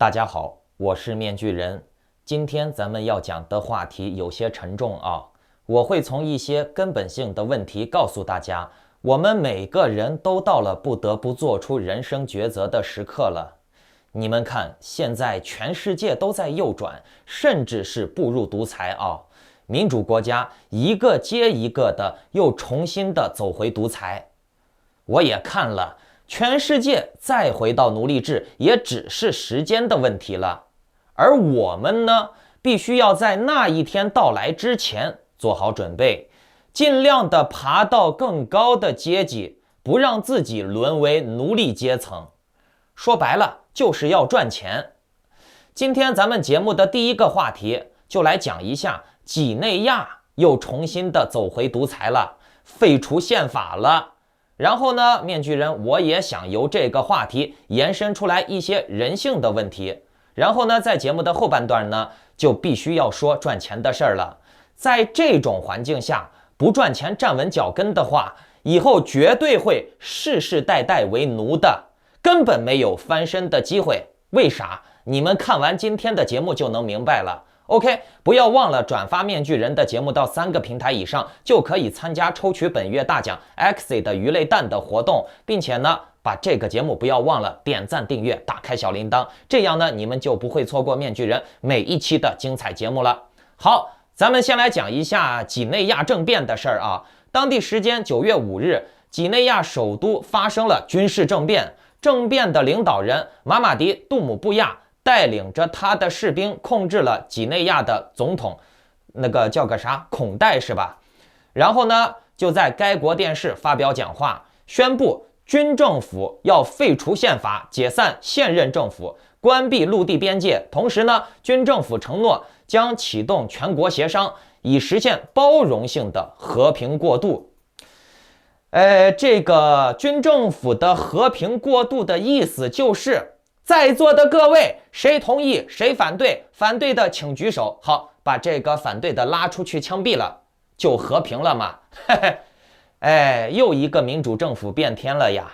大家好，我是面具人。今天咱们要讲的话题有些沉重啊，我会从一些根本性的问题告诉大家，我们每个人都到了不得不做出人生抉择的时刻了。你们看，现在全世界都在右转，甚至是步入独裁啊，民主国家一个接一个的又重新的走回独裁。我也看了。全世界再回到奴隶制也只是时间的问题了，而我们呢，必须要在那一天到来之前做好准备，尽量的爬到更高的阶级，不让自己沦为奴隶阶层。说白了，就是要赚钱。今天咱们节目的第一个话题就来讲一下几内亚又重新的走回独裁了，废除宪法了。然后呢，面具人我也想由这个话题延伸出来一些人性的问题。然后呢，在节目的后半段呢，就必须要说赚钱的事儿了。在这种环境下，不赚钱站稳脚跟的话，以后绝对会世世代代为奴的，根本没有翻身的机会。为啥？你们看完今天的节目就能明白了。OK， 不要忘了转发面具人的节目到3个平台以上，就可以参加抽取本月大奖 Exit 的鱼类蛋的活动，并且呢，把这个节目不要忘了点赞、订阅、打开小铃铛，这样呢，你们就不会错过面具人每一期的精彩节目了。好，咱们先来讲一下几内亚政变的事儿啊。当地时间9月5日，几内亚首都发生了军事政变，政变的领导人马马迪·杜姆布亚带领着他的士兵控制了几内亚的总统，那个叫个啥孔代是吧？然后呢，就在该国电视发表讲话，宣布军政府要废除宪法，解散现任政府，关闭陆地边界。同时呢，军政府承诺将启动全国协商，以实现包容性的和平过渡。这个军政府的和平过渡的意思就是。在座的各位，谁同意谁反对？反对的请举手。好，把这个反对的拉出去枪毙了，就和平了嘛。又一个民主政府变天了呀。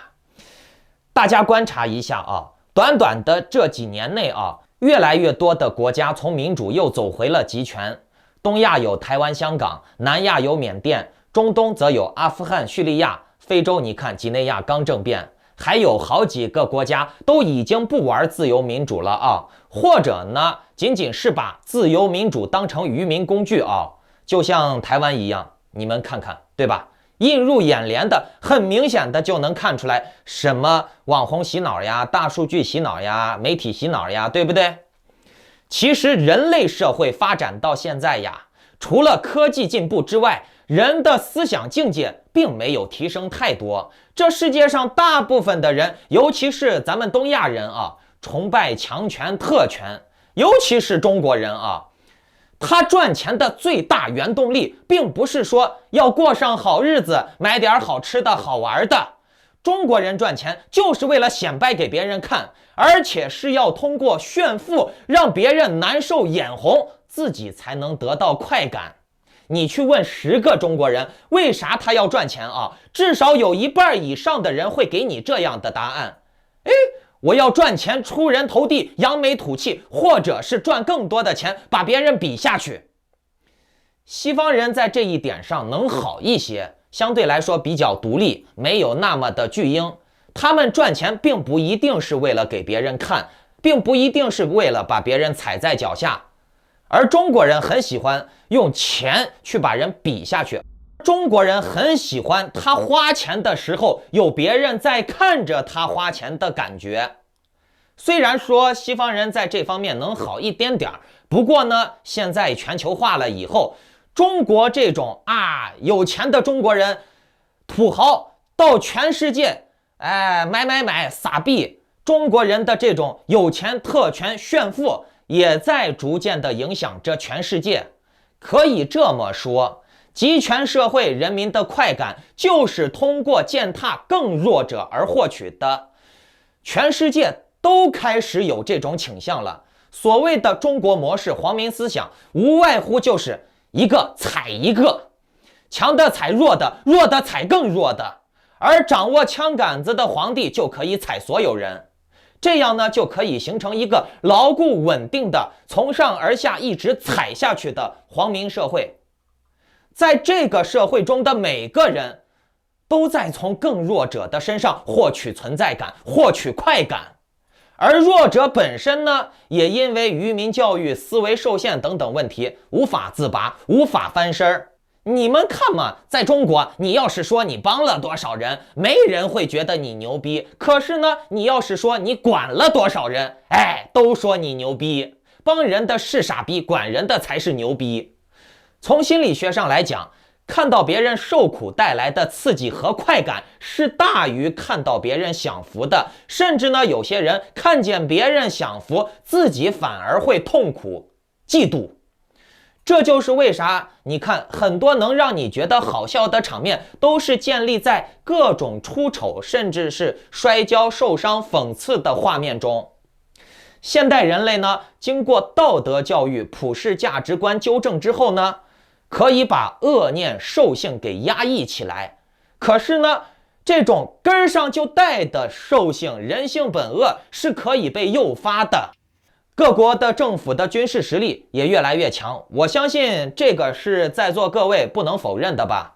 大家观察一下啊，短短的这几年内啊，越来越多的国家从民主又走回了集权。东亚有台湾、香港，南亚有缅甸，中东则有阿富汗、叙利亚，非洲你看几内亚刚政变。还有好几个国家都已经不玩自由民主了啊，或者呢，仅仅是把自由民主当成愚民工具啊，就像台湾一样，你们看看，对吧？映入眼帘的，很明显的就能看出来，什么网红洗脑呀、大数据洗脑呀、媒体洗脑呀，对不对？其实人类社会发展到现在呀，除了科技进步之外，人的思想境界并没有提升太多。这世界上大部分的人，尤其是咱们东亚人啊，崇拜强权特权，尤其是中国人啊，他赚钱的最大原动力，并不是说要过上好日子，买点好吃的好玩的。中国人赚钱就是为了显摆给别人看，而且是要通过炫富让别人难受眼红，自己才能得到快感。你去问10个中国人为啥他要赚钱啊，至少有1半以上的人会给你这样的答案。我要赚钱出人头地，扬眉吐气，或者是赚更多的钱把别人比下去。西方人在这一点上能好一些，相对来说比较独立，没有那么的巨婴。他们赚钱并不一定是为了给别人看，并不一定是为了把别人踩在脚下。而中国人很喜欢用钱去把人比下去，中国人很喜欢他花钱的时候有别人在看着他花钱的感觉。虽然说西方人在这方面能好一点点，不过呢，现在全球化了以后，中国这种有钱的中国人土豪到全世界买撒币，中国人的这种有钱特权炫富也在逐渐地影响着全世界。可以这么说，集权社会人民的快感就是通过践踏更弱者而获取的。全世界都开始有这种倾向了。所谓的中国模式皇民思想，无外乎就是一个踩一个，强的踩弱的，弱的踩更弱的，而掌握枪杆子的皇帝就可以踩所有人。这样呢就可以形成一个牢固稳定的从上而下一直踩下去的皇民社会。在这个社会中的每个人都在从更弱者的身上获取存在感，获取快感。而弱者本身呢，也因为愚民教育、思维受限等等问题，无法自拔，无法翻身。你们看嘛，在中国，你要是说你帮了多少人，没人会觉得你牛逼。可是呢，你要是说你管了多少人，都说你牛逼。帮人的是傻逼，管人的才是牛逼。从心理学上来讲，看到别人受苦带来的刺激和快感是大于看到别人享福的，甚至呢，有些人看见别人享福，自己反而会痛苦、嫉妒。这就是为啥你看很多能让你觉得好笑的场面，都是建立在各种出丑，甚至是摔跤、受伤、讽刺的画面中。现代人类呢，经过道德教育、普世价值观纠正之后呢，可以把恶念兽性给压抑起来。可是呢，这种根儿上就带的兽性、人性本恶是可以被诱发的。各国的政府的军事实力也越来越强，我相信这个是在座各位不能否认的吧。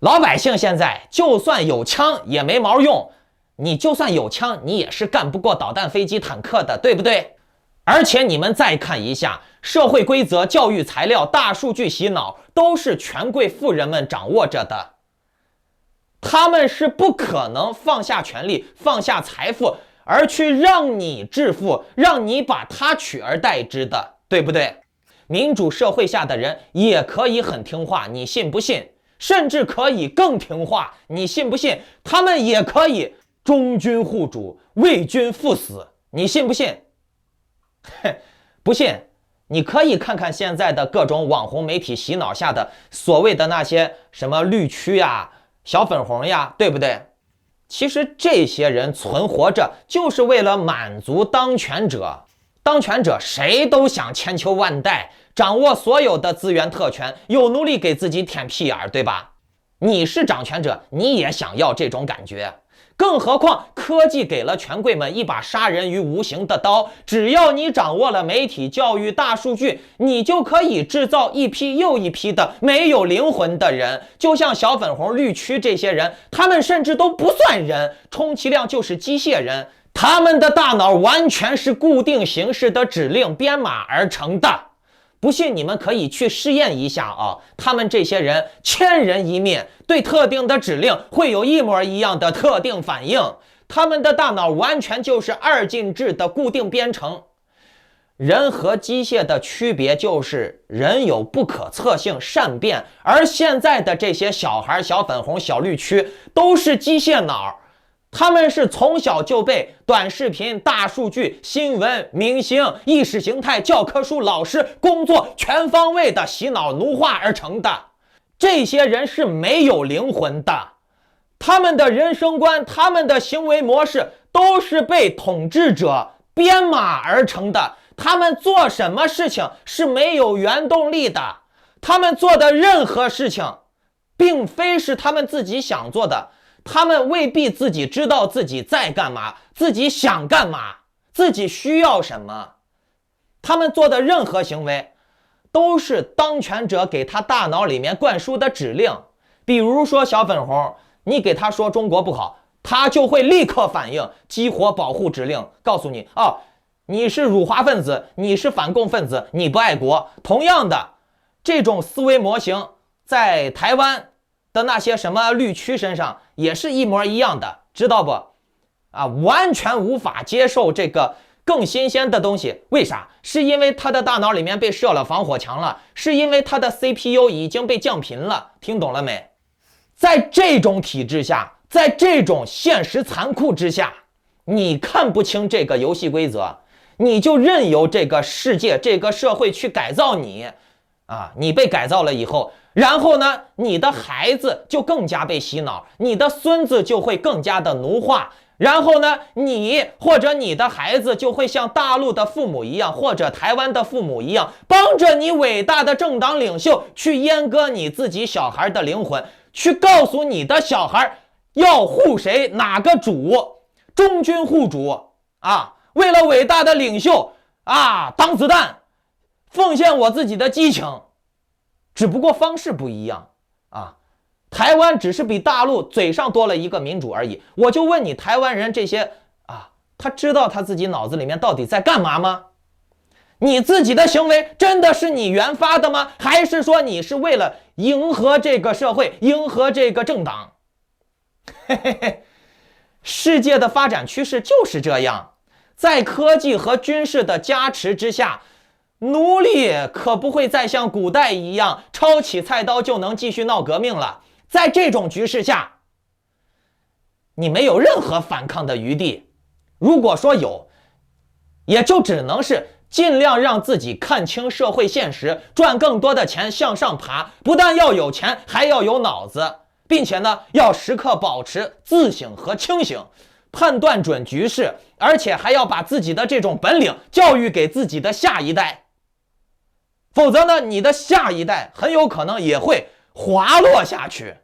老百姓现在就算有枪也没毛用，你就算有枪，你也是干不过导弹、飞机、坦克的，对不对？而且你们再看一下，社会规则、教育材料、大数据洗脑，都是权贵富人们掌握着的。他们是不可能放下权力、放下财富，而去让你致富，让你把它取而代之的，对不对？民主社会下的人也可以很听话，你信不信？甚至可以更听话，你信不信？他们也可以忠君护主，为君赴死，你信不信？不信，你可以看看现在的各种网红媒体洗脑下的所谓的那些什么绿区呀、小粉红呀，对不对？其实这些人存活着就是为了满足当权者。当权者谁都想千秋万代，掌握所有的资源特权，又努力给自己舔屁眼，对吧？你是掌权者，你也想要这种感觉。更何况科技给了权贵们一把杀人于无形的刀，只要你掌握了媒体、教育、大数据，你就可以制造一批又一批的没有灵魂的人。就像小粉红、绿区这些人，他们甚至都不算人，充其量就是机械人。他们的大脑完全是固定形式的指令编码而成的。不信你们可以去试验一下啊！他们这些人千人一面，对特定的指令会有一模一样的特定反应。他们的大脑完全就是二进制的固定编程。人和机械的区别就是人有不可测性、善变，而现在的这些小孩、小粉红、小绿区都是机械脑。他们是从小就被短视频、大数据、新闻、明星、意识形态、教科书、老师、工作全方位的洗脑奴化而成的。这些人是没有灵魂的，他们的人生观、他们的行为模式都是被统治者编码而成的。他们做什么事情是没有原动力的，他们做的任何事情并非是他们自己想做的。他们未必自己知道自己在干嘛，自己想干嘛，自己需要什么。他们做的任何行为都是当权者给他大脑里面灌输的指令。比如说小粉红，你给他说中国不好，他就会立刻反应，激活保护指令，告诉你你是辱华分子，你是反共分子，你不爱国。同样的，这种思维模型在台湾的那些什么绿区身上也是一模一样的，知道不？完全无法接受这个更新鲜的东西。为啥？是因为他的大脑里面被设了防火墙了，是因为他的 CPU 已经被降频了。听懂了没？在这种体制下，在这种现实残酷之下，你看不清这个游戏规则，你就任由这个世界、这个社会去改造你。你被改造了以后，然后呢，你的孩子就更加被洗脑，你的孙子就会更加的奴化，然后呢，你或者你的孩子就会像大陆的父母一样，或者台湾的父母一样，帮着你伟大的政党领袖去阉割你自己小孩的灵魂，去告诉你的小孩要护谁，哪个主，忠君护主，啊，为了伟大的领袖啊，挡子弹，奉献我自己的激情，只不过方式不一样啊。台湾只是比大陆嘴上多了一个民主而已。我就问你，台湾人这些啊，他知道他自己脑子里面到底在干嘛吗？你自己的行为真的是你原发的吗？还是说你是为了迎合这个社会，迎合这个政党？嘿嘿嘿，世界的发展趋势就是这样，在科技和军事的加持之下，奴隶可不会再像古代一样抄起菜刀就能继续闹革命了。在这种局势下，你没有任何反抗的余地。如果说有，也就只能是尽量让自己看清社会现实，赚更多的钱向上爬。不但要有钱，还要有脑子，并且呢，要时刻保持自省和清醒，判断准局势，而且还要把自己的这种本领教育给自己的下一代。否则呢，你的下一代很有可能也会滑落下去。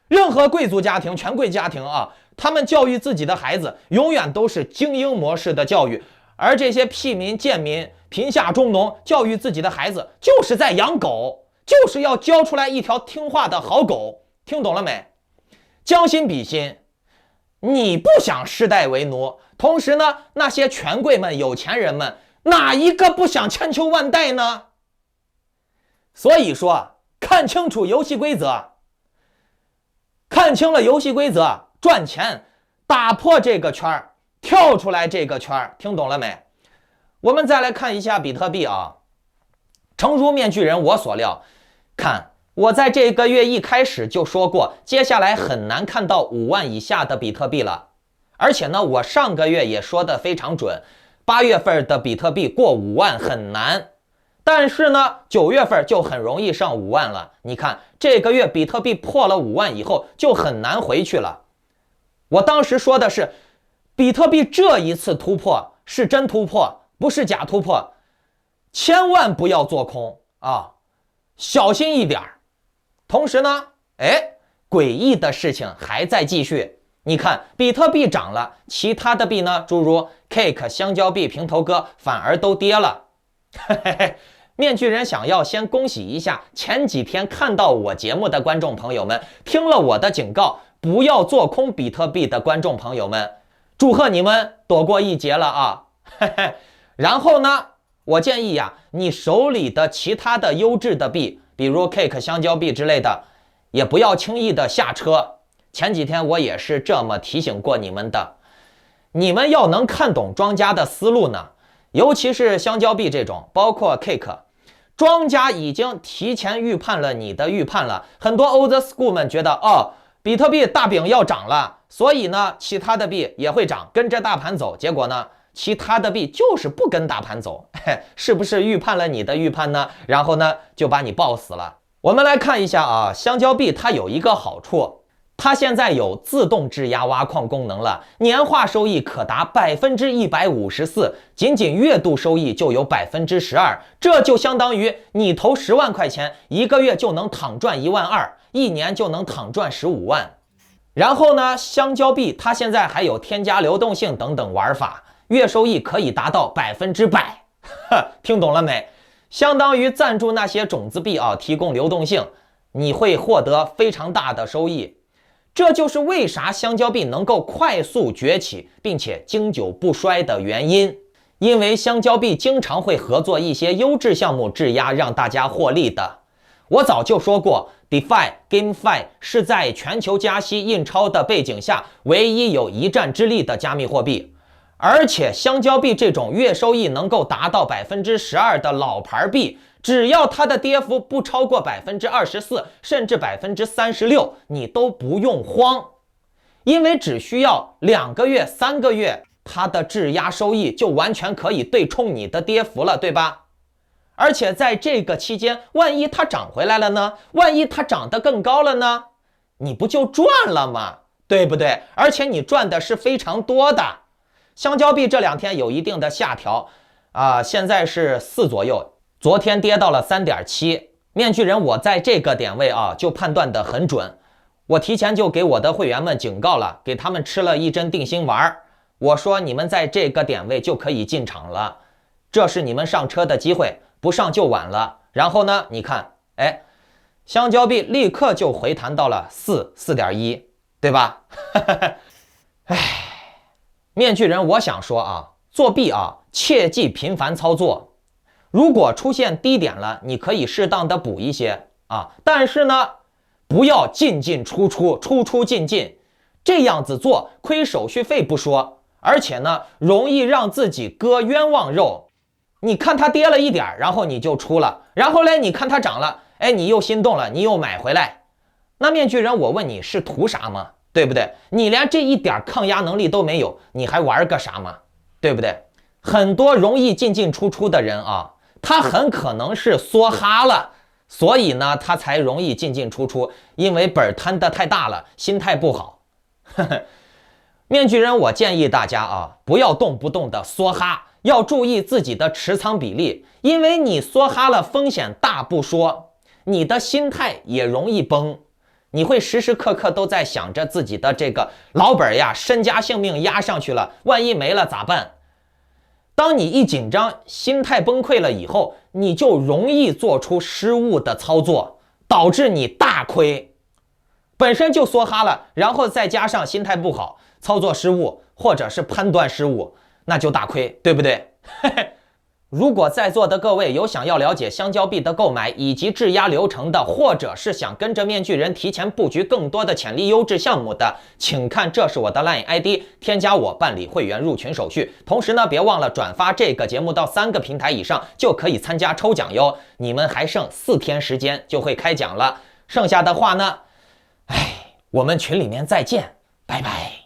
任何贵族家庭、权贵家庭啊，他们教育自己的孩子永远都是精英模式的教育，而这些屁民、贱民、贫下中农教育自己的孩子就是在养狗，就是要教出来一条听话的好狗。听懂了没？将心比心，你不想世代为奴，同时呢，那些权贵们、有钱人们，哪一个不想千秋万代呢？所以说，看清楚游戏规则，看清了游戏规则，赚钱，打破这个圈，跳出来这个圈，听懂了没？我们再来看一下比特币啊。诚如面具人我所料，看，我在这个月一开始就说过，接下来很难看到5万以下的比特币了。而且呢，我上个月也说的非常准，8月份的比特币过5万很难。但是呢，9月份就很容易上5万了。你看，这个月比特币破了5万以后，就很难回去了。我当时说的是，比特币这一次突破是真突破，不是假突破，千万不要做空啊，小心一点。同时呢，诡异的事情还在继续。你看，比特币涨了，其他的币呢，诸如 Cake、香蕉币、平头哥反而都跌了。嘿嘿嘿，面具人想要先恭喜一下前几天看到我节目的观众朋友们，听了我的警告不要做空比特币的观众朋友们，祝贺你们躲过一劫了啊！嘿嘿。然后呢，我建议呀，你手里的其他的优质的币，比如 Cake、香蕉币之类的，也不要轻易的下车。前几天我也是这么提醒过你们的。你们要能看懂庄家的思路呢，尤其是香蕉币这种，包括 Cake， 庄家已经提前预判了你的预判了。很多 old school 们觉得，比特币大饼要涨了，所以呢，其他的币也会涨，跟着大盘走。结果呢，其他的币就是不跟大盘走，是不是预判了你的预判呢？然后呢，就把你爆死了。我们来看一下啊，香蕉币它有一个好处，它现在有自动质押挖矿功能了，年化收益可达154%，仅仅月度收益就有12%，这就相当于你投10万块钱，一个月就能躺赚1万2，一年就能躺赚15万。然后呢，香蕉币它现在还有添加流动性等等玩法，月收益可以达到100%，听懂了没？相当于赞助那些种子币啊，提供流动性，你会获得非常大的收益。这就是为啥香蕉币能够快速崛起，并且经久不衰的原因。因为香蕉币经常会合作一些优质项目质押，让大家获利的。我早就说过 ，DeFi、GameFi 是在全球加息印钞的背景下，唯一有一战之力的加密货币。而且香蕉币这种月收益能够达到12%的老牌币，只要它的跌幅不超过24%，甚至36%，你都不用慌，因为只需要2个月、3个月，它的质押收益就完全可以对冲你的跌幅了，对吧？而且在这个期间，万一它涨回来了呢？万一它涨得更高了呢？你不就赚了吗？对不对？而且你赚的是非常多的。香蕉币这2天有一定的下调现在是4左右，昨天跌到了3.7。面具人我在这个点位就判断得很准，我提前就给我的会员们警告了，给他们吃了一针定心丸。我说你们在这个点位就可以进场了，这是你们上车的机会，不上就晚了。然后呢，你看，哎，香蕉币立刻就回弹到了4.1，对吧？哎，面具人，我想说啊，作弊啊，切忌频繁操作。如果出现低点了，你可以适当的补一些啊，但是呢，不要进进出出，出出进进，这样子做亏手续费不说，而且呢，容易让自己割冤枉肉。你看它跌了一点，然后你就出了，然后嘞，你看它涨了，哎，你又心动了，你又买回来。那面具人，我问你是图啥吗？对不对？你连这一点抗压能力都没有，你还玩个啥吗？对不对？很多容易进进出出的人啊，他很可能是梭哈了，所以呢，他才容易进进出出，因为本摊的太大了，心态不好。面具人，我建议大家啊，不要动不动的梭哈，要注意自己的持仓比例，因为你梭哈了，风险大不说，你的心态也容易崩。你会时时刻刻都在想着自己的这个老本呀，身家性命压上去了，万一没了咋办？当你一紧张，心态崩溃了以后，你就容易做出失误的操作，导致你大亏。本身就梭哈了，然后再加上心态不好，操作失误或者是判断失误，那就大亏，对不对？如果在座的各位有想要了解香蕉币的购买以及质押流程的，或者是想跟着面具人提前布局更多的潜力优质项目的，请看这是我的 LINE ID， 添加我办理会员入群手续。同时呢，别忘了转发这个节目到3个平台以上，就可以参加抽奖哟。你们还剩4天时间就会开奖了，剩下的话呢，我们群里面再见，拜拜。